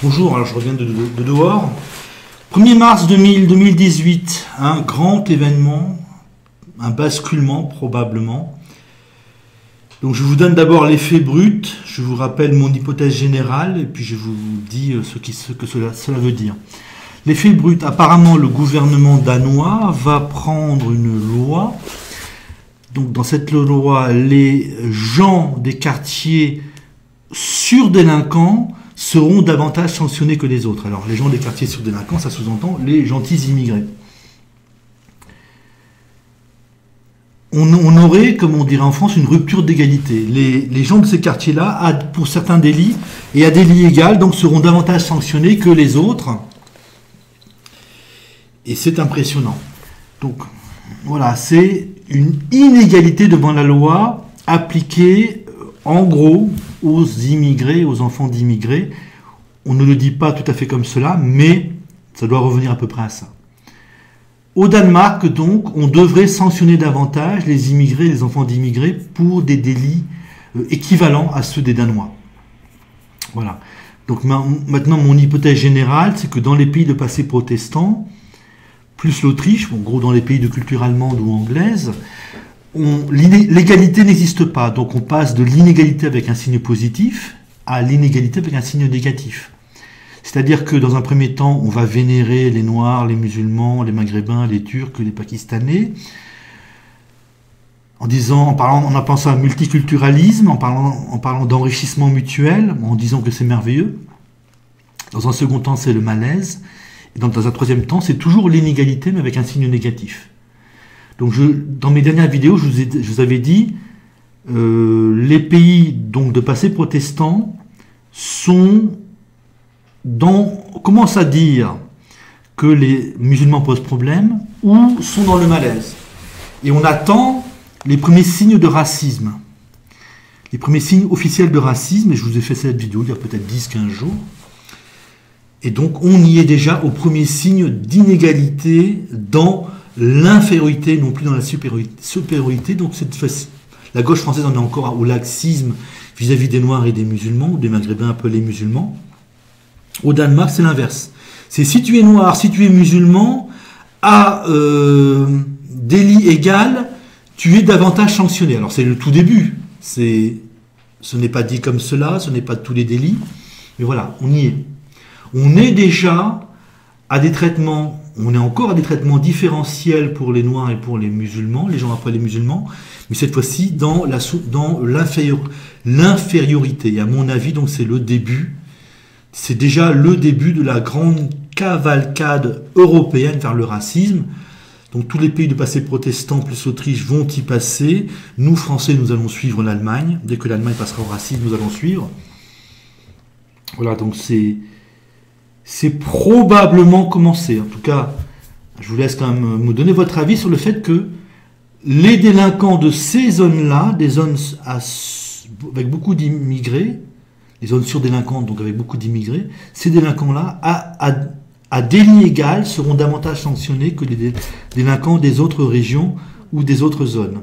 Bonjour, alors je reviens de dehors. 1er mars 2018, un grand événement, un basculement probablement. Donc je vous donne d'abord l'effet brut, je vous rappelle mon hypothèse générale et puis je vous dis ce que cela veut dire. L'effet brut, apparemment le gouvernement danois va prendre une loi. Donc dans cette loi, les gens des quartiers surdélinquants seront davantage sanctionnés que les autres. Alors les gens des quartiers surdélinquants, ça sous-entend les gentils immigrés. On aurait, comme on dirait en France, une rupture d'égalité. Les gens de ces quartiers-là, pour certains délits, et à délits égaux, donc seront davantage sanctionnés que les autres. Et c'est impressionnant. Donc voilà, c'est une inégalité devant la loi appliquée en gros aux immigrés, aux enfants d'immigrés. On ne le dit pas tout à fait comme cela, mais ça doit revenir à peu près à ça. Au Danemark, donc, on devrait sanctionner davantage les immigrés, les enfants d'immigrés, pour des délits équivalents à ceux des Danois. Voilà. Donc maintenant, mon hypothèse générale, c'est que dans les pays de passé protestant, plus l'Autriche, en gros dans les pays de culture allemande ou anglaise, l'égalité n'existe pas. Donc on passe de l'inégalité avec un signe positif à l'inégalité avec un signe négatif. C'est-à-dire que dans un premier temps, on va vénérer les Noirs, les musulmans, les Maghrébins, les Turcs, les Pakistanais, en appelant ça multiculturalisme, en parlant d'enrichissement mutuel, en disant que c'est merveilleux. Dans un second temps, c'est le malaise. Et dans un troisième temps, c'est toujours l'inégalité, mais avec un signe négatif. Donc dans mes dernières vidéos, je vous avais dit, les pays donc, de passé protestant commencent à dire que les musulmans posent problème ou sont dans le malaise. Et on attend les premiers signes de racisme. Les premiers signes officiels de racisme, et je vous ai fait cette vidéo il y a peut-être 10-15 jours. Et donc on y est déjà au premier signe d'inégalité dans l'infériorité, non plus dans la supériorité. Donc cette fois-ci, la gauche française en est encore au laxisme vis-à-vis des Noirs et des musulmans, ou des Maghrébins appelés musulmans. Au Danemark, c'est l'inverse. C'est si tu es noir, si tu es musulman, à délit égal, tu es davantage sanctionné. Alors c'est le tout début. Ce n'est pas dit comme cela, ce n'est pas tous les délits. Mais voilà, on y est. On est déjà à des traitements, on est encore à des traitements différentiels pour les Noirs et pour les musulmans, les gens après les musulmans, mais cette fois-ci dans l'infériorité. Et à mon avis, donc c'est le début. C'est déjà le début de la grande cavalcade européenne vers le racisme. Donc tous les pays de passé protestant plus l'Autriche vont y passer. Nous, Français, nous allons suivre l'Allemagne. Dès que l'Allemagne passera au racisme, nous allons suivre. Voilà, donc c'est probablement commencé. En tout cas, je vous laisse quand même me donner votre avis sur le fait que les délinquants de ces zones-là, des zones avec beaucoup d'immigrés, les zones surdélinquantes, donc avec beaucoup d'immigrés, ces délinquants-là, à délit égal, seront davantage sanctionnés que les délinquants des autres régions ou des autres zones.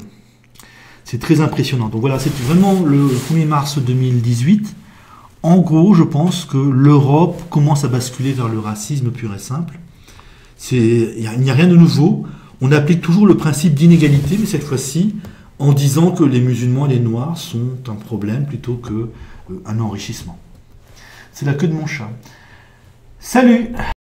C'est très impressionnant. Donc voilà, c'est vraiment le 1er mars 2018. En gros, je pense que l'Europe commence à basculer vers le racisme pur et simple. Il n'y a rien de nouveau. On applique toujours le principe d'inégalité, mais cette fois-ci, en disant que les musulmans et les noirs sont un problème plutôt qu'un enrichissement. C'est la queue de mon chat. Salut!